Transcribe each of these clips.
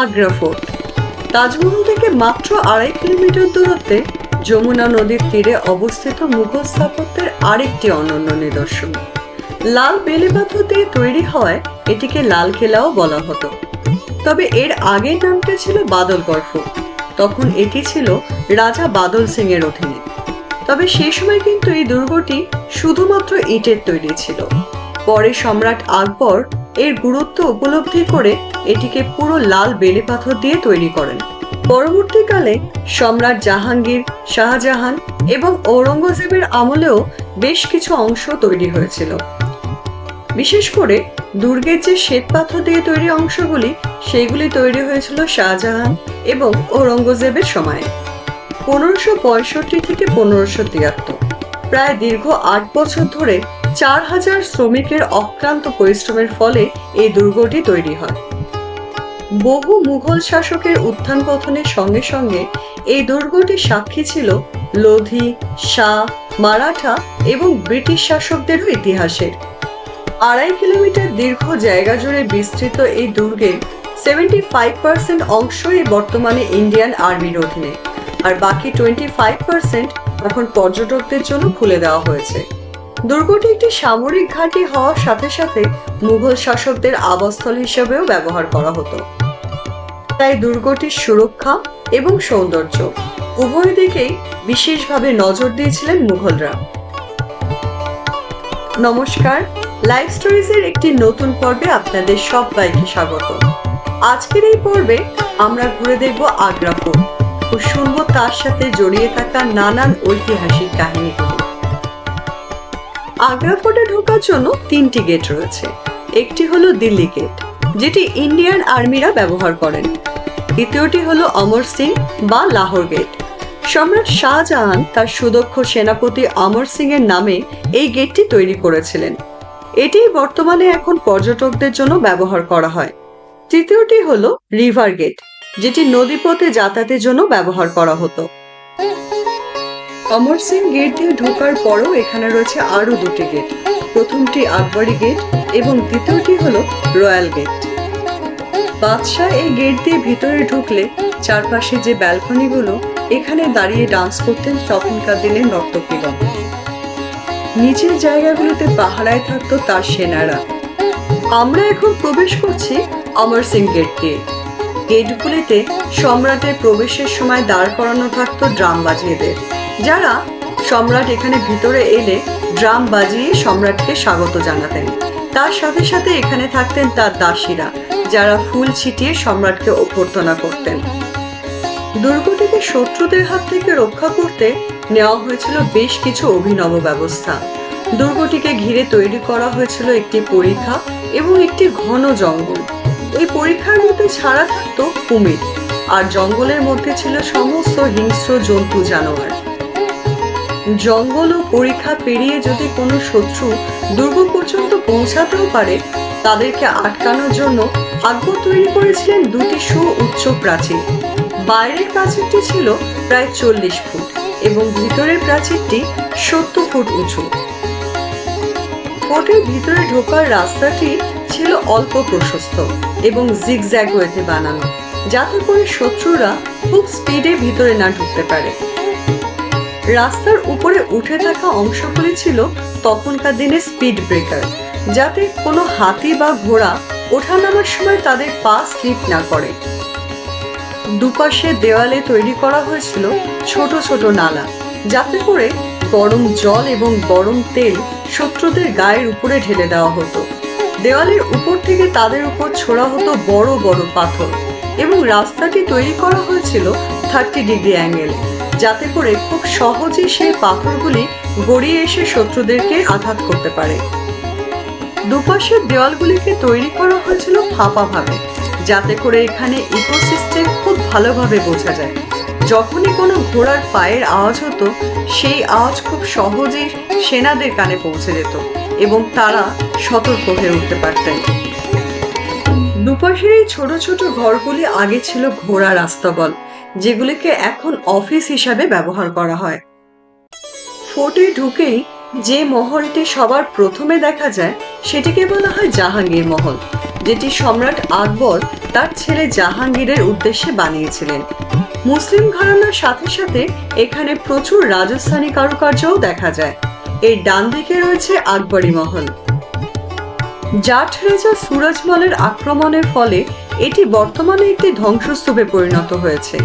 Agra fort Taj Mahal থেকে মাত্র 2.5 kilometre দূরত্বে যমুনা নদীর তীরে অবস্থিত মুঘল স্থাপত্যের আরেকটি অনন্য নিদর্শন। লাল বেলে পাথর দিয়ে তৈরি হওয়ায় এটিকে লাল কেল্লাও বলা হতো। তবে এর আগের নামটা ছিল বাদলগড় ফোর্ট। তখন এটি ছিল রাজা বাদল সিং এর অধীনে। তবে সেই সময় কিন্তু এই দুর্গটি শুধুমাত্র ইটের তৈরি ছিল। পরে সম্রাট আকবর এর গুরুত্ব উপলব্ধি করে এটিকে পুরো লাল বেলে পাথর দিয়ে তৈরি করেন। পরবর্তীকালে সম্রাট জাহাঙ্গীর, শাহজাহান এবং ঔরঙ্গজেবের আমলেও বেশ কিছু অংশ তৈরি হয়েছিল। বিশেষ করে দুর্গের যে শ্বেত পাথর দিয়ে তৈরি অংশগুলি, সেগুলি তৈরি হয়েছিল শাহজাহান এবং ঔরঙ্গজেবের সময়ে 1565 থেকে 1573। প্রায় দীর্ঘ 8 বছর ধরে 4000 শ্রমিকের অক্লান্ত পরিশ্রমের ফলে এই দুর্গটি তৈরি হয়। বহু মুঘল শাসকের উত্থান পতনের সঙ্গে সঙ্গে এই দুর্গটি সাক্ষী ছিল লোধি, শাহ, মারাঠা এবং ব্রিটিশ শাসকদেরও ইতিহাসের। 2.5 কিলোমিটার দীর্ঘ জায়গা জুড়ে বিস্তৃত এই দুর্গের 75% অংশই বর্তমানে ইন্ডিয়ান আর্মির অধীনে, আর বাকি 25% এখন পর্যটকদের জন্য খুলে দেওয়া হয়েছে। দুর্গটি একটি সামরিক ঘাঁটি হওয়ার সাথে সাথে মুঘল শাসকদের আবাসস্থল হিসেবেও ব্যবহার করা হতো। তাই দুর্গটির সুরক্ষা এবং সৌন্দর্য উভয় দিকেই বিশেষভাবে নজর দিয়েছিলেন মুঘলরা। নমস্কার, লাইফ স্টোরিজের একটি নতুন পর্বে আপনাদের সবাইকে স্বাগত। আজকের এই পর্বে আমরা ঘুরে দেখব আগ্রা ফোর্ট ও শুনবো তার সাথে জড়িয়ে থাকা নানান ঐতিহাসিক কাহিনীগুলি। আগ্রা ফোর্টে ঢোকার জন্য 3টি গেট রয়েছে। একটি হলো দিল্লি গেট, যেটি ইন্ডিয়ান আর্মিরা ব্যবহার করেন। দ্বিতীয়টি হলো অমর সিং বা লাহোর গেট। সম্রাট শাহজাহান তার সুদক্ষ সেনাপতি অমর সিং এর নামে এই গেটটি তৈরি করেছিলেন। এটি বর্তমানে এখন পর্যটকদের জন্য ব্যবহার করা হয়। তৃতীয়টি হলো রিভার গেট, যেটি নদীপথে যাতায়াতের জন্য ব্যবহার করা হতো। অমর সিং গেট দিয়ে ঢোকার পরও এখানে রয়েছে আরো 2টি গেট। প্রথমটি আকবরী গেট এবং দ্বিতীয়টি হলো রয়্যাল গেট। বাদশাহ এই গেট দিয়ে ভিতরে ঢুকলে চারপাশে যে ব্যালকনিগুলো, এখানে দাঁড়িয়ে ডান্স করতেন তখনকার দিনের নর্তকীগণ। নিচের জায়গাগুলোতে পাহারায় থাকতো তার সেনারা। আমরা এখন প্রবেশ করছি অমর সিং গেট দিয়ে। গেটগুলিতে সম্রাটের প্রবেশের সময় দাঁড় করানো থাকতো ড্রাম বাজিয়েদের, যারা সম্রাট এখানে ভিতরে এলে ড্রাম বাজিয়ে সম্রাটকে স্বাগত জানাতেন। তার সাথে সাথে এখানে থাকতেন তার দাসীরা, যারা ফুল ছিটিয়ে সম্রাটকে অভ্যর্থনা করতেন। দুর্গটিকে শত্রুদের হাত থেকে রক্ষা করতে নেওয়া হয়েছিল বেশ কিছু অভিনব ব্যবস্থা। দুর্গটিকে ঘিরে তৈরি করা হয়েছিল একটি পরিখা এবং একটি ঘন জঙ্গল। এই পরিখার মধ্যে ছাড়া থাকতো কুমির, আর জঙ্গলের মধ্যে ছিল সমস্ত হিংস্র জন্তু জানোয়ার। জঙ্গল ও পরিখা পেরিয়ে যদি কোনো শত্রু দুর্গ পর্যন্ত পৌঁছাতেও পারে, তাদেরকে আটকানোর জন্য আকবর তৈরি করেছিলেন 2টি সুউচ্চ প্রাচীর। বাইরের প্রাচীরটি ছিল প্রায় 40 ফুট এবং ভিতরের প্রাচীরটি 70 ফুট উঁচু। ফোর্টের ভিতরে ঢোকার রাস্তাটি ছিল অল্প প্রশস্ত এবং জিগজ্যাগ ওয়েতে বানানো, যাতে করে শত্রুরা খুব স্পিডে ভিতরে না ঢুকতে পারে। রাস্তার উপরে উঠে থাকা অংশগুলি ছিল তখনকার দিনে স্পিড ব্রেকার, যাতে কোনো হাতি বা ঘোড়া ওঠা নামার সময় তাদের পা স্লিপ না করে। দুপাশে দেওয়ালে তৈরি করা হয়েছিল ছোট ছোট নালা, যাতে করে গরম জল এবং গরম তেল শত্রুদের গায়ের উপরে ঢেলে দেওয়া হতো। দেওয়ালের উপর থেকে তাদের উপর ছোড়া হতো বড় বড় পাথর, এবং রাস্তাটি তৈরি করা হয়েছিল 30 ডিগ্রি অ্যাঙ্গেলে, যাতে করে খুব সহজে সেই পাথরগুলি গড়িয়ে এসে শত্রুদেরকে আঘাত করতে পারে। দুপাশের দেওয়ালগুলিকে তৈরি করা হয়েছিল ফাঁপাভাবে, যাতে করে এখানে ইকোসিস্টেম খুব ভালোভাবে বোঝা যায়। যখনই কোনো ঘোড়ার পায়ের আওয়াজ হতো, সেই আওয়াজ খুব সহজেই সেনাদের কানে পৌঁছে যেত এবং তারা সতর্ক হয়ে উঠতে পারতেন। দুপাশের এই ছোট ছোট ঘরগুলি আগে ছিল ঘোড়ার আস্তাবল, যেগুলিকে এখন অফিস হিসাবে ব্যবহার করা হয়। ফোর্টে ঢুকেই যে মহলটি সবার প্রথমে দেখা যায়, সেটিকে বলা হয় জাহাঙ্গীর মহল, যেটি সম্রাট আকবর তার ছেলে জাহাঙ্গীরের উদ্দেশ্যে বানিয়েছিলেন। মুসলিম ঘরানার সাথে সাথে এখানে প্রচুর রাজস্থানী কারুকার্যও দেখা যায়। এর ডান দিকে রয়েছে আকবরী মহল। জাট রাজা সুরজমলের আক্রমণের ফলে এটি বর্তমানে একটি ধ্বংসস্তূপে পরিণত হয়েছে।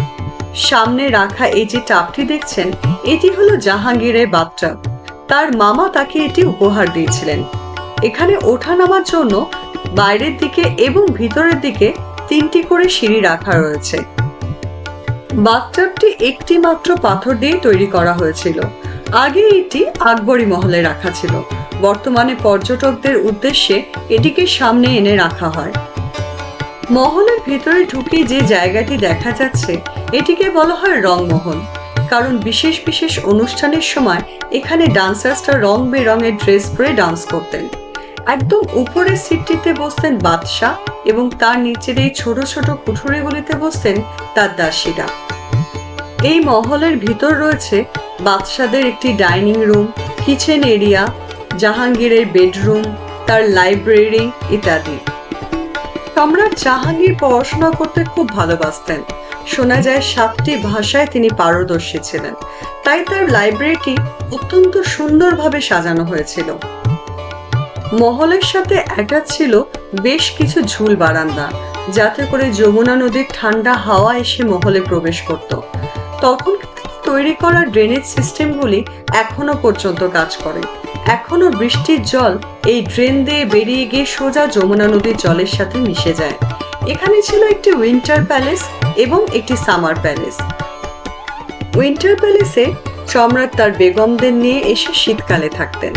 সামনে রাখা এই যে টাপটি দেখছেন, এটি হলো জাহাঙ্গীরের বাথটাব। তার মামা তাকে এটি উপহার দিয়েছিলেন। এখানে ওঠা নামার জন্য বাইরের দিকে এবং ভিতরের দিকে 3টি করে সিঁড়ি রাখা রয়েছে। বাথটাবটি একটি মাত্র পাথর দিয়ে তৈরি করা হয়েছিল। আগে এটি আকবরী মহলে রাখা ছিল। বর্তমানে পর্যটকদের উদ্দেশ্যে এটিকে সামনে এনে রাখা হয়। মহলের ভিতরে ঢুকে যে জায়গাটি দেখা যাচ্ছে, এটিকে বলা হয় রংমহল। কারণ বিশেষ বিশেষ অনুষ্ঠানের সময় এখানে ডান্সার্সরা রং বেরঙের ড্রেস পরে ডান্স করতেন। একদম উপরের সিটটিতে বসতেন বাদশাহ এবং তার নিচের এই ছোট ছোট কুঠুরিগুলিতে বসতেন তার দাসীরা। এই মহলের ভিতর রয়েছে বাদশাদের একটি ডাইনিং রুম, কিচেন এরিয়া, জাহাঙ্গীরের বেডরুম, তার লাইব্রেরি ইত্যাদি। সম্রাট জাহাঙ্গীর পড়াশোনা করতে খুব ভালোবাসতেন। শোনা যায় 7টি ভাষায় তিনি পারদর্শী ছিলেন। তাই তার লাইব্রেরিটি অত্যন্ত সুন্দরভাবে সাজানো হয়েছিল। মহলের সাথে অ্যাটাচ ছিল বেশ কিছু ঝুল বারান্দা, যাতে করে যমুনা নদীর ঠান্ডা হাওয়া এসে মহলে প্রবেশ করত। তখন তৈরি করা ড্রেনেজ সিস্টেমগুলি এখনো পর্যন্ত কাজ করে। এখনো বৃষ্টির জল এই ড্রেন দিয়ে বেরিয়ে গিয়ে সোজা যমুনা নদীর জলের সাথে মিশে যায়। এখানে ছিল একটি উইন্টার প্যালেস এবং একটি সামার প্যালেস। উইন্টার প্যালেসে সম্রাট তার বেগমদের নিয়ে এসে শীতকালে থাকতেন,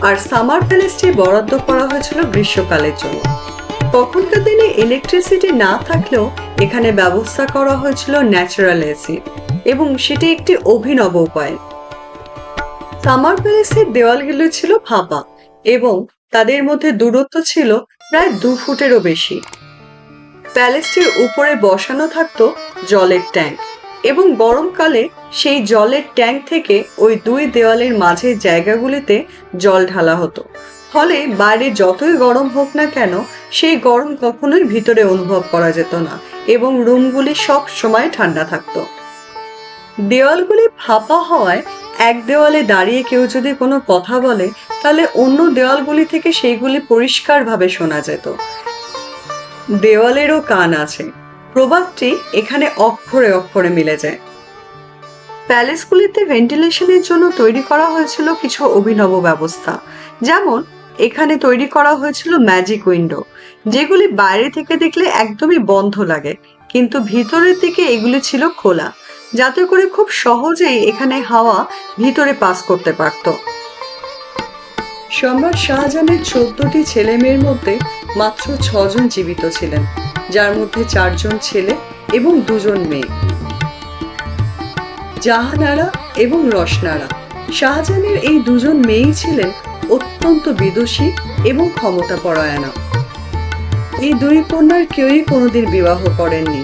আর সামার প্যালেসটি বরাদ্দ করা হয়েছিল গ্রীষ্মকালের জন্য। তখনকার দিনে ইলেকট্রিসিটি না থাকলেও এখানে ব্যবস্থা করা হয়েছিল ন্যাচারাল এসি, এবং সেটি একটি অভিনব উপায়। সামার প্যালেসের দেওয়ালগুলো ছিল ফাঁপা এবং তাদের মধ্যে দূরত্ব ছিল প্রায় 2 ফুটেরও বেশি। প্যালেসটির উপরে বসানো থাকতো জলের ট্যাঙ্ক, এবং গরমকালে সেই জলের ট্যাঙ্ক থেকে ওই 2 দেওয়ালের মাঝের জায়গাগুলিতে জল ঢালা হতো। ফলে বাইরে যতই গরম হোক না কেন, সেই গরম কখনোই ভিতরে অনুভব করা যেত না এবং রুমগুলি সব সময় ঠান্ডা থাকতো। দেওয়ালগুলি ফাঁপা হওয়ায় এক দেওয়ালে দাঁড়িয়ে কেউ যদি কোনো কথা বলে, তাহলে অন্য দেওয়ালগুলি থেকে সেইগুলি পরিষ্কারভাবে শোনা যেত। দেওয়ালেরও কান আছে, প্রবাদটি এখানে অক্ষরে অক্ষরে মিলে যায়। প্যালেসগুলিতে ভেন্টিলেশনের জন্য তৈরি করা হয়েছিল কিছু অভিনব ব্যবস্থা। যেমন এখানে তৈরি করা হয়েছিল ম্যাজিক উইন্ডো, যেগুলি বাইরে থেকে দেখলে একদমই বন্ধ লাগে, কিন্তু ভিতরের দিকে এগুলি ছিল খোলা, যাতে করে খুব সহজেই এখানে হাওয়া ভিতরে পাস করতে পারত। সম্রাট শাহজাহানের 14টি ছেলে মেয়ের মধ্যে মাত্র 6 জন জীবিত ছিলেন, যার মধ্যে 4 জন ছেলে এবং 2 জন মেয়ে, জাহানারা এবং রসনারা। শাহজাহানের এই 2 জন মেয়েই ছিলেন অত্যন্ত বিদুষী এবং ক্ষমতাপরায়ণা। এই 2 কন্যার কেউই কোনোদিন বিবাহ করেননি।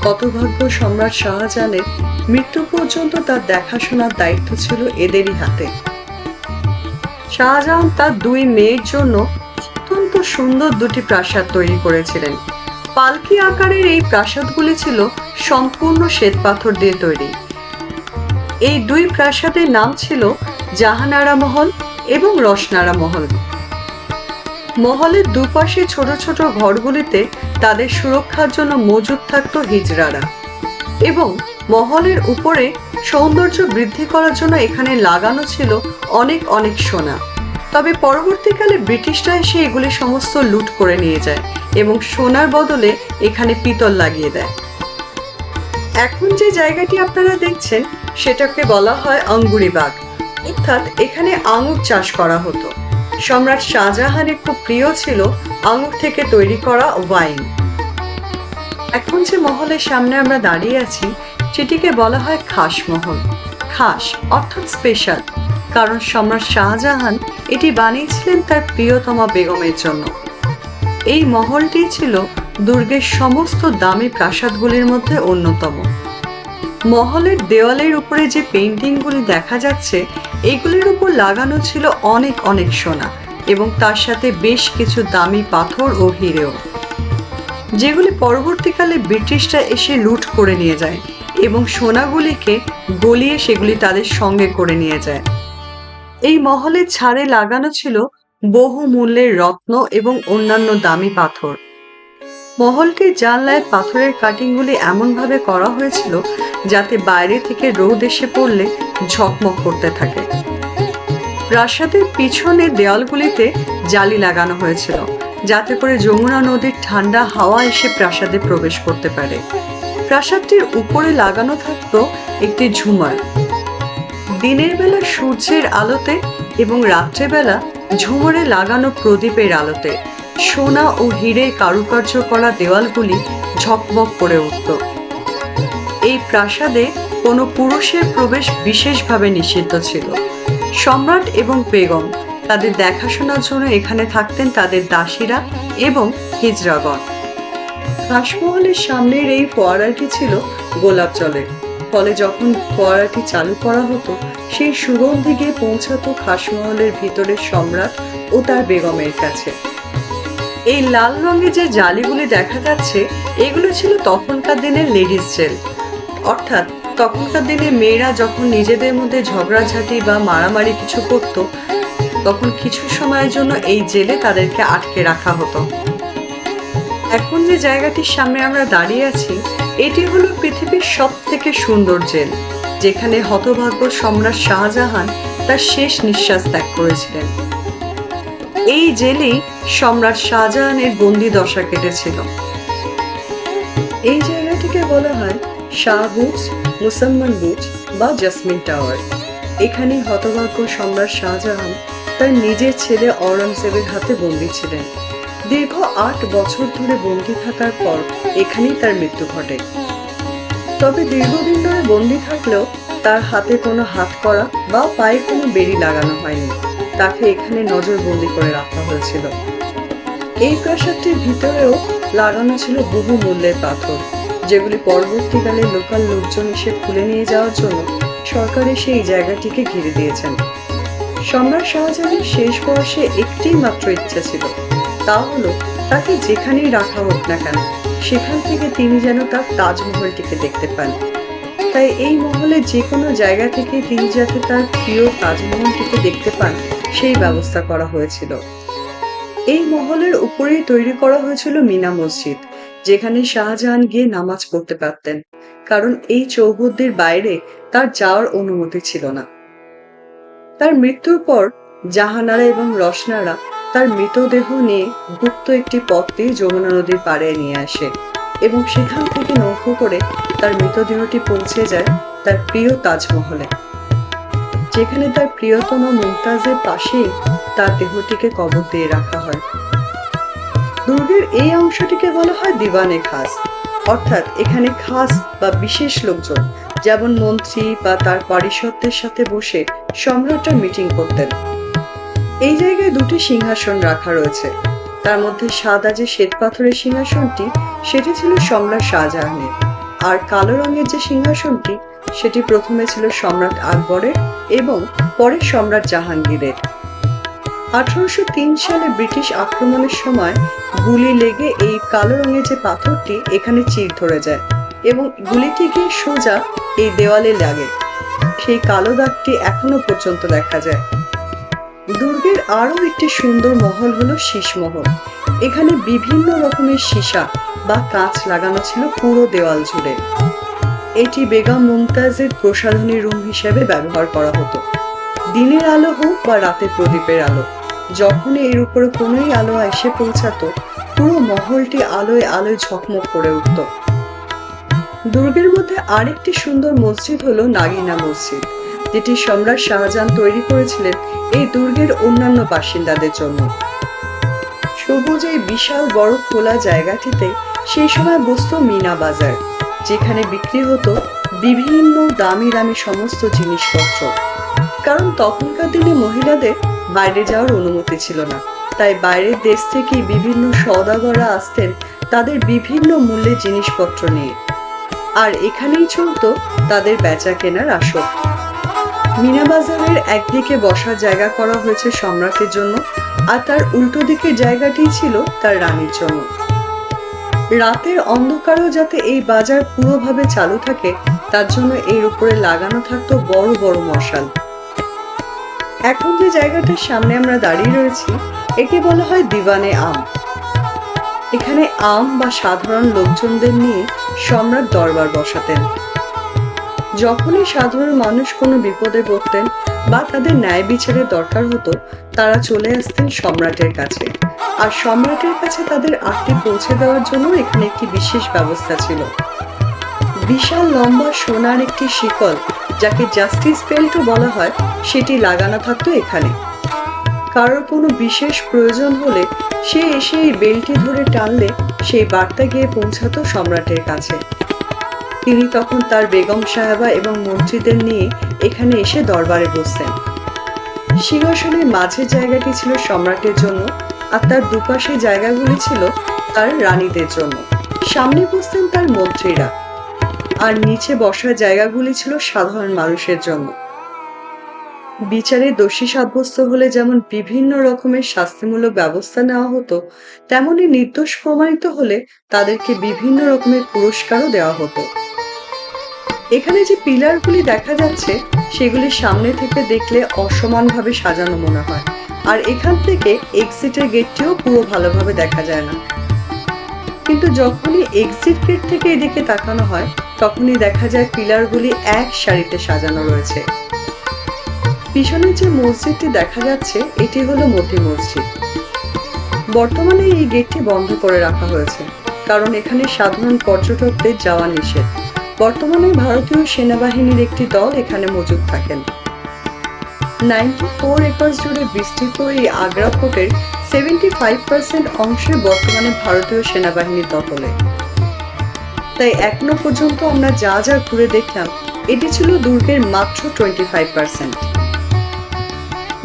হতভাগ্য সম্রাট শাহজাহানের মৃত্যু পর্যন্ত তার দেখাশোনার দায়িত্ব ছিল এদেরই হাতে। শাহজাহান তার 2 মেয়ের জন্য অত্যন্ত সুন্দর 2টি প্রাসাদ তৈরি করেছিলেন। পালকি আকারের এই প্রাসাদগুলি ছিল সম্পূর্ণ শ্বেত পাথর দিয়ে তৈরি। এই 2 প্রাসাদের নাম ছিল জাহানারা মহল এবং রসনারা মহল। মহলের দুপাশে ছোট ছোট ঘরগুলিতে তাদের সুরক্ষার জন্য মজুদ থাকতো হিজড়ারা, এবং মহলের উপরে সৌন্দর্য বৃদ্ধি করার জন্য এখানে লাগানো ছিল অনেক অনেক সোনা। তবে পরবর্তীকালে ব্রিটিশরা এসে এগুলি সমস্ত লুট করে নিয়ে যায় এবং সোনার বদলে এখানে পিতল লাগিয়ে দেয়। এখন যে জায়গাটি আপনারা দেখছেন সেটাকে বলা হয় আঙ্গুরিবাগ, অর্থাৎ এখানে আঙুর চাষ করা হতো। সম্রাট শাহজাহানের খুব প্রিয় ছিল আঙুর থেকে তৈরি করা ওয়াইন। এখন যে মহলের সামনে আমরা দাঁড়িয়ে আছি সেটিকে বলা হয় খাস মহল। খাস অর্থাৎ স্পেশাল, কারণ সম্রাট শাহজাহান এটি বানিয়েছিলেন তার প্রিয়তমা বেগমের জন্য। এই মহলটি ছিল দুর্গের সমস্ত দামি প্রাসাদগুলির মধ্যে অন্যতম। মহলের দেওয়ালের উপরে যে পেইন্টিংগুলি দেখা যাচ্ছে, এগুলির উপর লাগানো ছিল অনেক অনেক সোনা এবং তার সাথে বেশ কিছু দামি পাথর ও হিরেও। যেগুলি পরবর্তীকালে ব্রিটিশরা এসে লুট করে নিয়ে যায় এবং সোনাগুলিকে গলিয়ে সেগুলি তাদের সঙ্গে করে নিয়ে যায়। এই মহলের ছাদে লাগানো ছিল বহু মূল্যের রত্ন এবং অন্যান্য দামি পাথর। মহলটির জানলায় পাথরের কাটিংগুলি এমনভাবে করা হয়েছিল যাতে বাইরে থেকে রোদ এসে পড়লে ঝকমক করতে থাকে। প্রাসাদের পিছনে দেওয়ালগুলিতে জালি লাগানো হয়েছিল যাতে করে যমুনা নদীর ঠান্ডা হাওয়া এসে প্রাসাদে প্রবেশ করতে পারে। প্রাসাদটির উপরে লাগানো থাকতো একটি ঝুমার। দিনের বেলা সূর্যের আলোতে এবং রাত্রেবেলা ঝুমরে লাগানো প্রদীপের আলোতে সোনা ও হিরে কারুকার্য করা দেওয়ালগুলি ঝকমক করে উঠত। এই প্রাসাদে কোনো পুরুষের প্রবেশ বিশেষভাবে নিষিদ্ধ ছিল। সম্রাট এবং বেগম তাদের দেখাশোনার জন্য এখানে থাকতেন তাদের দাসীরা এবং হিজড়াগণ। খাসমহলের সামনের এই ফোয়ারাটি ছিল গোলাপ জলের, ফলে যখন ফোয়ারাটি চালু করা হতো সেই সুগন্ধি গিয়ে পৌঁছাতো খাসমহলের ভিতরের সম্রাট ও তার বেগমের কাছে। এই লাল রঙের যে জালিগুলি দেখা যাচ্ছে এগুলো ছিল তখনকার দিনের লেডিস জেল, অর্থাৎ তখনকার দিনে মেয়েরা যখন নিজেদের মধ্যে ঝগড়াঝাটি বা মারামারি কিছু করত তখন কিছু সময়ের জন্য এই জেলে তাদেরকে আটকে রাখা হতো। এখন যে জায়গাটির সামনে আমরা দাঁড়িয়ে আছি এটি হলো পৃথিবীর সব থেকে সুন্দর জেল, যেখানে হতভাগ্য সম্রাট শাহজাহান তার শেষ নিঃশ্বাস ত্যাগ করেছিলেন। এই জেলেই সম্রাট শাহজাহানের বন্দি দশা কেটেছিল। এই জায়গাটিকে বলা হয় শাহ বুর্জ, মুসলমান বুর্জ বা জাসমিন টাওয়ার। এখানে হতভাগ্য সম্রাট শাহজাহান তার নিজের ছেলে অরঙ্গজেবের হাতে বন্দী ছিলেন। দীর্ঘ ৮ বছর ধরে বন্দী থাকার পর এখানেই তার মৃত্যু ঘটে। তবে দীর্ঘদিন ধরে বন্দী থাকলেও তার হাতে কোনো হাত করা বা পায়ে কোনো বেড়ি লাগানো হয়নি। তাকে এখানে নজরবন্দি করে রাখা হয়েছিল। এই প্রাসাদটির ভিতরেও লাগানো ছিল বহু মূল্যের পাথর, যেগুলি পরবর্তীকালে লোকাল লোকজন এসে খুলে নিয়ে যাওয়ার জন্য সরকার এসে এই জায়গাটিকে ঘিরে দিয়েছেন। সম্রাট শাহজাহানের শেষ বয়সে একটি মাত্র ইচ্ছা ছিল, তা হলো তাকে যেখানেই রাখা হোক না কেন সেখান থেকে তিনি যেন তার তাজমহলটিকে দেখতে পান। তাই এই মহলে যে কোনো জায়গা থেকে তিনি যাতে তার প্রিয় তাজমহলটিকে দেখতে পান সেই ব্যবস্থা করা হয়েছিল। এই মহলের উপরেই তৈরি করা হয়েছিল মিনা মসজিদ, যেখানে শাহজাহান গিয়ে নামাজ পড়তে পারতেন, কারণ এই চৌহদ্দির বাইরে তার যাওয়ার অনুমতি ছিল না। তার মৃত্যুর পর জাহানারা এবং রসনারা তার মৃতদেহ নিয়ে গুপ্ত একটি পথ দিয়ে যমুনা নদীর পাড়ে নিয়ে আসে এবং সেখান থেকে নৌকো করে তার মৃতদেহটি পৌঁছে যায় তার প্রিয় তাজমহলে, যেখানে তার প্রিয়তমা মুমতাজের পাশেই তার দেহটিকে কবর দিয়ে রাখা হয়। দুর্গের এই অংশটিকে বলা হয় দিওয়ানে খাস, অর্থাৎ এখানে খাস বা বিশেষ লোকজন যেমন মন্ত্রী বা তার পারিষদদের সাথে বসে সম্রাটরা মিটিং করতেন। এই জায়গায় দুটি সিংহাসন রাখা রয়েছে। তার মধ্যে সাদা যে শ্বেত পাথরের সিংহাসনটি সেটি ছিল সম্রাট শাহজাহানের, আর কালো রঙের যে সিংহাসনটি সেটি প্রথমে ছিল সম্রাট আকবরের এবং পরে সম্রাট জাহাঙ্গীরের। 1803 সালে ব্রিটিশ আক্রমণের সময় গুলি লেগে এই কালো রঙের যে পাথরটি এখানে চির ধরে যায় এবং গুলিটি গিয়ে সোজা এই দেওয়ালে লাগে। সেই কালো দাগটি এখনো পর্যন্ত দেখা যায়। দুর্গের আরো একটি সুন্দর মহল হলো শীষমহল। এখানে বিভিন্ন রকমের সীসা বা কাঁচ লাগানো ছিল পুরো দেওয়াল জুড়ে। এটি বেগম মুমতাজের প্রসাধনী রুম হিসেবে ব্যবহার করা হতো। দিনের আলো হোক বা রাতের প্রদীপের আলো, যখনই এর উপরে কোনোই আলো এসে পৌঁছাতো পুরো মহলটি আলোয় আলোয় ঝকমক করে উঠত। দুর্গের মধ্যে আরেকটি সুন্দর মসজিদ হলো নাগিনা মসজিদ, যেটি সম্রাট শাহজাহান তৈরি করেছিলেন এই দুর্গের অন্যান্য বাসিন্দাদের জন্য। সবুজ এই বিশাল বড় খোলা জায়গাটিতে সেই সময় বসতো মিনা বাজার, যেখানে বিক্রি হতো বিভিন্ন দামি দামি সমস্ত জিনিসপত্র। কারণ তখনকার দিনে মহিলাদের বাইরে যাওয়ার অনুমতি ছিল না, তাই বাইরের দেশ থেকে বিভিন্ন সওদাগররা আসতেন তাদের বিভিন্ন মূল্যের জিনিসপত্র নিয়ে, আর এখানেই চলতো তাদের বেচা কেনার আসর। মিনা বাজারের একদিকে বসার জায়গা করা হয়েছে সম্রাটের জন্য, আর তার উল্টো দিকের জায়গাটি ছিল তার রানীর জন্য। রাতের অন্ধকারেও যাতে এই বাজার পুরোভাবে চালু থাকে তার জন্য এর উপরে লাগানো থাকতো বড় বড় মশাল। এখন যে জায়গাটার সামনে আমরা দাঁড়িয়ে রয়েছি একে বলা হয় দিওয়ানে আম। এখানে আম বা সাধারণ লোকজনদের নিয়ে সম্রাট দরবার বসাতেন। যখনই সাধারণ মানুষ কোনো বিপদে পড়তেন বা তাদের ন্যায় বিচারের দরকার হতো তারা চলে আসতেন সম্রাটের কাছে, আর সম্রাটের কাছে তাদের আর্তি পৌঁছে দেওয়ার জন্য এখানে একটি বিশেষ ব্যবস্থা ছিল। বিশাল লম্বা সোনার একটি শিকল, যাকে জাস্টিস বেল্টও বলা হয়, সেটি লাগানো থাকতো এখানে। কারোর কোনো বিশেষ প্রয়োজন হলে সে এসে এই বেল্টটি ধরে টানলে সেই বার্তা গিয়ে পৌঁছাতো সম্রাটের কাছে। তিনি তখন তার বেগম সাহেবা এবং মন্ত্রীদের নিয়ে এখানে এসে দরবারে বসতেন। সিংহাসনের মাঝের জায়গাটি ছিল সম্রাটের জন্য, আর তার দুপাশে জায়গাগুলি ছিল তার রানীদের জন্য। সামনে বসতেন তার মন্ত্রীরা, আর নিচে বসার জায়গাগুলি ছিল সাধারণ মানুষের জন্য। বিচারে দোষী সাব্যস্ত হলে যেমন বিভিন্ন রকমের শাস্তিমূলক ব্যবস্থা নেওয়া হতো, তেমনি নির্দোষ প্রমাণিত হলে তাদেরকে বিভিন্ন রকমের পুরস্কারও দেওয়া হতো। এখানে যে পিলারগুলি দেখা যাচ্ছে সেগুলি সামনে থেকে দেখলে অসমানভাবে সাজানো মনে হয়, আর এখান থেকে এক্সিটের গেটটিও পুরো ভালোভাবে দেখা যায় না। কিন্তু যখনই এক্সিট গেট থেকে এদিকে তাকানো হয় তখনই দেখা যায় পিলারগুলি এক সারিতে সাজানো রয়েছে। পিছনে যে মসজিদটি দেখা যাচ্ছে এটি হলো মতি মসজিদ। বর্তমানে এই গেটটি বন্ধ করে রাখা হয়েছে, কারণ এখানে সাধারণ পর্যটকদের যাওয়া নিষেধ। বর্তমানে ভারতীয় সেনাবাহিনীর একটি দল এখানে মজুদ থাকেন। 94 একর জুড়ে বিস্তৃত এই আগ্রা ফোর্টের 75% অংশে বর্তমানে ভারতীয় সেনাবাহিনীর দখলে। তাই এখনো পর্যন্ত আমরা যা যা ঘুরে দেখলাম এটি ছিল দুর্গের মাত্র 25%।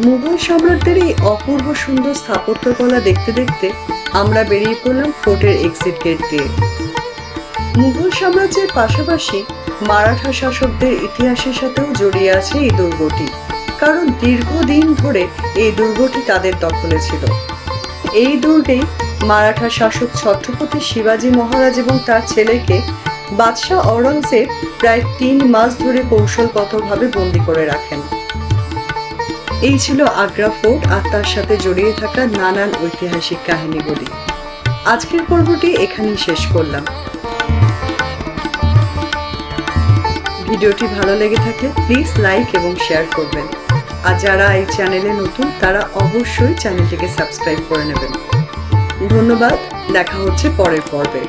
মুঘল সম্রাটদের এই অপূর্ব সুন্দর স্থাপত্যকলা দেখতে দেখতে আমরা বেরিয়ে পড়লাম ফোর্টের এক্সিট গেট দিয়ে। মুঘল সাম্রাজ্যের পাশাপাশি মারাঠা শাসকদের ইতিহাসের সাথেও জড়িয়ে আছে এই দুর্গটি, কারণ দীর্ঘদিন ধরে এই দুর্গটি তাদের দখলে ছিল। এই দুর্গেই মারাঠা শাসক ছত্রপতি শিবাজী মহারাজ এবং তার ছেলেকে বাদশাহ ঔরঙ্গজেব প্রায় 3 মাস ধরে কৌশলগতভাবে বন্দী করে রাখেন। এই ছিল আগ্রা ফোর্ট আর তার সাথে জড়িয়ে থাকা নানান ঐতিহাসিক কাহিনীগুলি। আজকের পর্বটি এখানেই শেষ করলাম। ভিডিওটি ভালো লেগে থাকলে প্লিজ লাইক এবং শেয়ার করবেন, আর যারা এই চ্যানেলে নতুন তারা অবশ্যই চ্যানেলটিকে সাবস্ক্রাইব করে নেবেন। ধন্যবাদ, দেখা হচ্ছে পরের পর্বে।